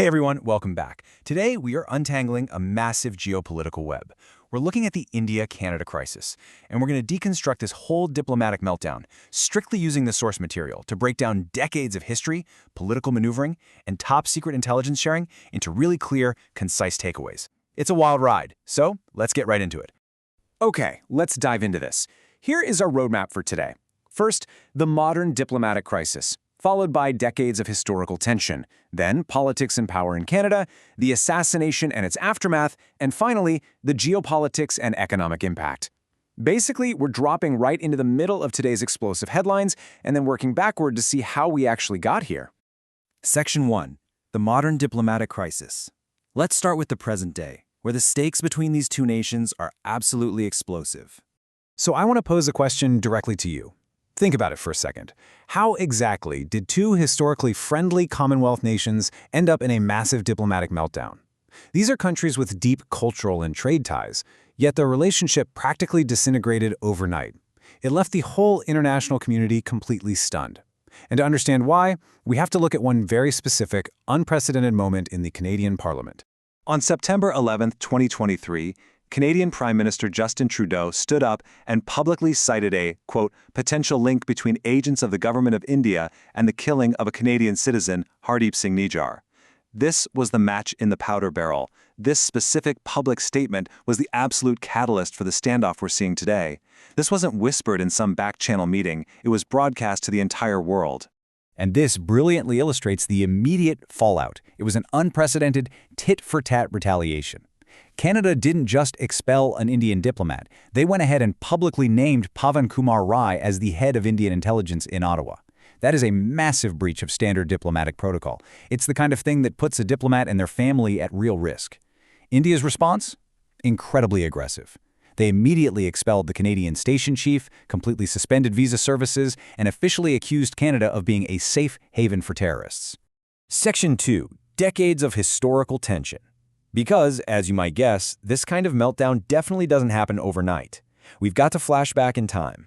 Hey everyone, welcome back. Today we are untangling a massive geopolitical web. We're looking at the India-Canada crisis, and we're going to deconstruct this whole diplomatic meltdown, strictly using the source material to break down decades of history, political maneuvering, and top-secret intelligence sharing into really clear, concise takeaways. It's a wild ride, so let's get right into it. Okay, let's dive into this. Here is our roadmap for today. First, the modern diplomatic crisis, followed by decades of historical tension, then politics and power in Canada, the assassination and its aftermath, and finally, the geopolitics and economic impact. Basically, we're dropping right into the middle of today's explosive headlines and then working backward to see how we actually got here. Section 1. The modern diplomatic crisis. Let's start with the present day, where the stakes between these two nations are absolutely explosive. So I want to pose a question directly to you. Think about it for a second. How exactly did two historically friendly Commonwealth nations end up in a massive diplomatic meltdown? These are countries with deep cultural and trade ties, yet their relationship practically disintegrated overnight. It left the whole international community completely stunned. And to understand why, we have to look at one very specific, unprecedented moment in the Canadian Parliament. On September 11, 2023, Canadian Prime Minister Justin Trudeau stood up and publicly cited a, quote, potential link between agents of the government of India and the killing of a Canadian citizen, Hardeep Singh Nijjar. This was the match in the powder barrel. This specific public statement was the absolute catalyst for the standoff we're seeing today. This wasn't whispered in some back-channel meeting. It was broadcast to the entire world. And this brilliantly illustrates the immediate fallout. It was an unprecedented tit-for-tat retaliation. Canada didn't just expel an Indian diplomat. They went ahead and publicly named Pavan Kumar Rai as the head of Indian intelligence in Ottawa. That is a massive breach of standard diplomatic protocol. It's the kind of thing that puts a diplomat and their family at real risk. India's response? Incredibly aggressive. They immediately expelled the Canadian station chief, completely suspended visa services, and officially accused Canada of being a safe haven for terrorists. Section 2. Decades of historical tension. Because, as you might guess, this kind of meltdown definitely doesn't happen overnight. We've got to flash back in time.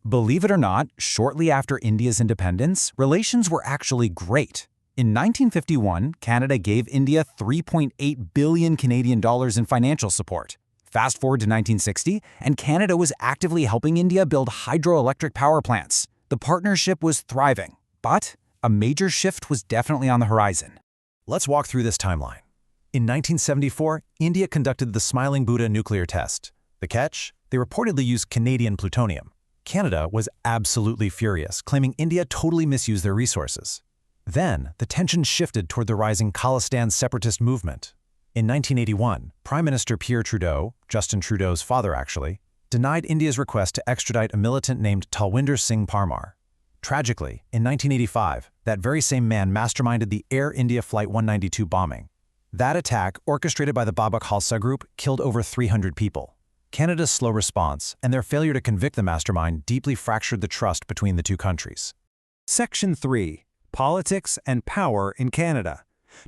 Believe it or not, shortly after India's independence, relations were actually great. In 1951, Canada gave India $3.8 billion Canadian dollars in financial support. Fast forward to 1960, and Canada was actively helping India build hydroelectric power plants. The partnership was thriving, but a major shift was definitely on the horizon. Let's walk through this timeline. In 1974, India conducted the Smiling Buddha nuclear test. The catch? They reportedly used Canadian plutonium. Canada was absolutely furious, claiming India totally misused their resources. Then, the tension shifted toward the rising Khalistan separatist movement. In 1981, Prime Minister Pierre Trudeau, Justin Trudeau's father actually, denied India's request to extradite a militant named Talwinder Singh Parmar. Tragically, in 1985, that very same man masterminded the Air India Flight 192 bombing. That attack, orchestrated by the Baba Khalsa group, killed over 300 people. Canada's slow response and their failure to convict the mastermind deeply fractured the trust between the two countries. Section 3. Politics and Power in Canada.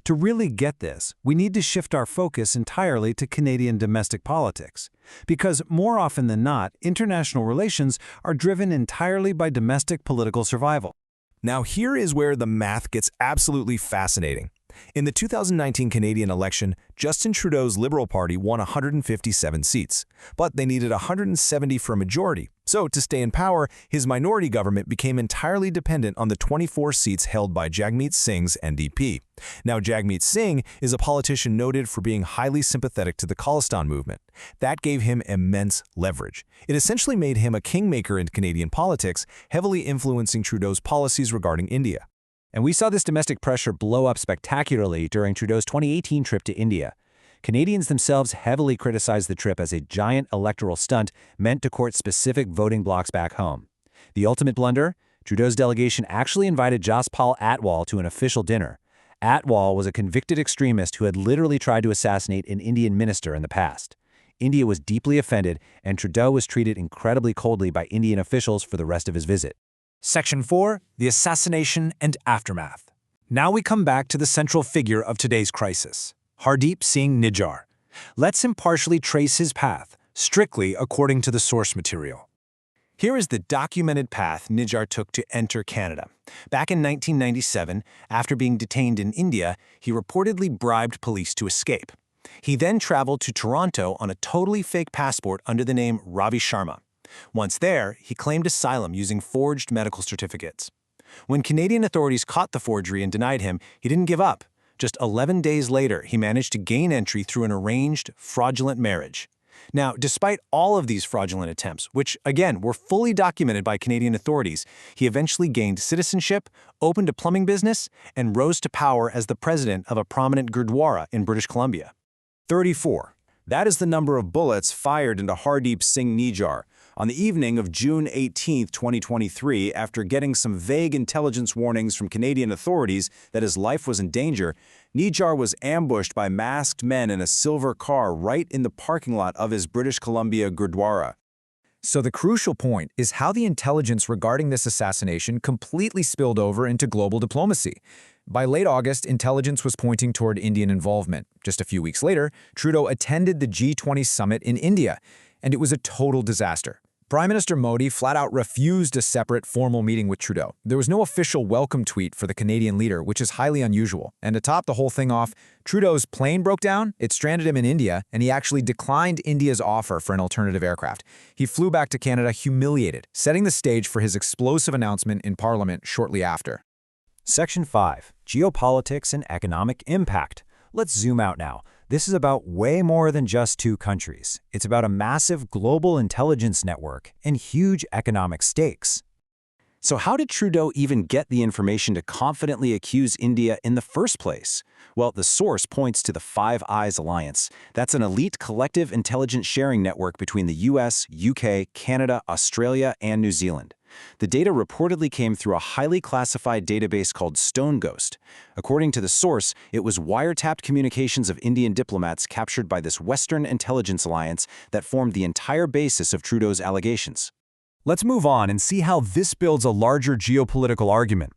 To really get this, we need to shift our focus entirely to Canadian domestic politics, because more often than not, international relations are driven entirely by domestic political survival. Now here is where the math gets absolutely fascinating. In the 2019 Canadian election, Justin Trudeau's Liberal Party won 157 seats, but they needed 170 for a majority. So, to stay in power, his minority government became entirely dependent on the 24 seats held by Jagmeet Singh's NDP. Now, Jagmeet Singh is a politician noted for being highly sympathetic to the Khalistan movement. That gave him immense leverage. It essentially made him a kingmaker in Canadian politics, heavily influencing Trudeau's policies regarding India. And we saw this domestic pressure blow up spectacularly during Trudeau's 2018 trip to India. Canadians themselves heavily criticized the trip as a giant electoral stunt meant to court specific voting blocs back home. The ultimate blunder? Trudeau's delegation actually invited Jaspal Atwal to an official dinner. Atwal was a convicted extremist who had literally tried to assassinate an Indian minister in the past. India was deeply offended, and Trudeau was treated incredibly coldly by Indian officials for the rest of his visit. Section 4. The assassination and aftermath. Now we come back to the central figure of today's crisis, Hardeep Singh Nijjar. Let's impartially trace his path, strictly according to the source material. Here is the documented path Nijar took to enter Canada. Back in 1997, after being detained in India, he reportedly bribed police to escape. He then traveled to Toronto on a totally fake passport under the name Ravi Sharma. Once there, he claimed asylum using forged medical certificates. When Canadian authorities caught the forgery and denied him, he didn't give up. Just 11 days later, he managed to gain entry through an arranged, fraudulent marriage. Now, despite all of these fraudulent attempts, which, again, were fully documented by Canadian authorities, he eventually gained citizenship, opened a plumbing business, and rose to power as the president of a prominent Gurdwara in British Columbia. 34. That is the number of bullets fired into Hardeep Singh Nijar on the evening of June 18, 2023, after getting some vague intelligence warnings from Canadian authorities that his life was in danger. Nijar was ambushed by masked men in a silver car right in the parking lot of his British Columbia Gurdwara. So the crucial point is how the intelligence regarding this assassination completely spilled over into global diplomacy. By late August, intelligence was pointing toward Indian involvement. Just a few weeks later, Trudeau attended the G20 summit in India, and it was a total disaster. Prime Minister Modi flat out refused a separate formal meeting with Trudeau. There was no official welcome tweet for the Canadian leader, which is highly unusual. And to top the whole thing off, Trudeau's plane broke down, it stranded him in India, and he actually declined India's offer for an alternative aircraft. He flew back to Canada humiliated, setting the stage for his explosive announcement in Parliament shortly after. Section 5. Geopolitics and Economic Impact. Let's zoom out now. This is about way more than just two countries. It's about a massive global intelligence network and huge economic stakes. So how did Trudeau even get the information to confidently accuse India in the first place? Well, the source points to the Five Eyes Alliance. That's an elite collective intelligence sharing network between the US, UK, Canada, Australia, and New Zealand. The data reportedly came through a highly classified database called Stone Ghost. According to the source, it was wiretapped communications of Indian diplomats captured by this Western intelligence alliance that formed the entire basis of Trudeau's allegations. Let's move on and see how this builds a larger geopolitical argument.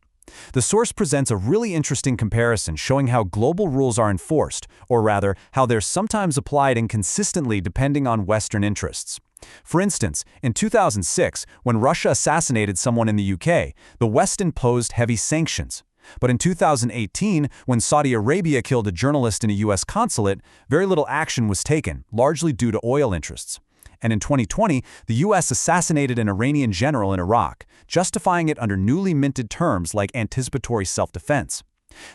The source presents a really interesting comparison showing how global rules are enforced, or rather, how they're sometimes applied inconsistently depending on Western interests. For instance, in 2006, when Russia assassinated someone in the UK, the West imposed heavy sanctions. But in 2018, when Saudi Arabia killed a journalist in a US consulate, very little action was taken, largely due to oil interests. And in 2020, the US assassinated an Iranian general in Iraq, justifying it under newly minted terms like anticipatory self-defense.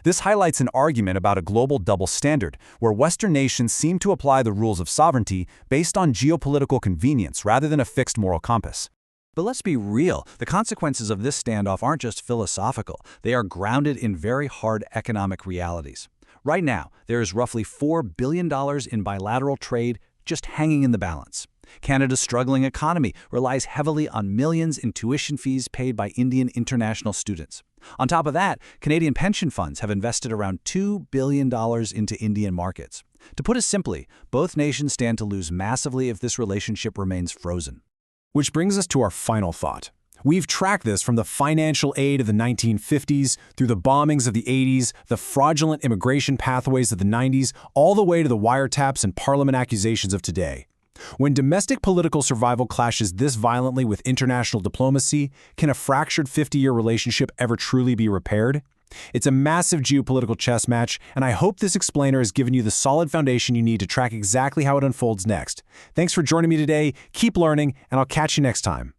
This highlights an argument about a global double standard, where Western nations seem to apply the rules of sovereignty based on geopolitical convenience rather than a fixed moral compass. But let's be real, the consequences of this standoff aren't just philosophical, they are grounded in very hard economic realities. Right now, there is roughly $4 billion in bilateral trade just hanging in the balance. Canada's struggling economy relies heavily on millions in tuition fees paid by Indian international students. On top of that, Canadian pension funds have invested around $2 billion into Indian markets. To put it simply, both nations stand to lose massively if this relationship remains frozen. Which brings us to our final thought. We've tracked this from the financial aid of the 1950s, through the bombings of the 80s, the fraudulent immigration pathways of the 90s, all the way to the wiretaps and parliament accusations of today. When domestic political survival clashes this violently with international diplomacy, can a fractured 50-year relationship ever truly be repaired? It's a massive geopolitical chess match, and I hope this explainer has given you the solid foundation you need to track exactly how it unfolds next. Thanks for joining me today, keep learning, and I'll catch you next time.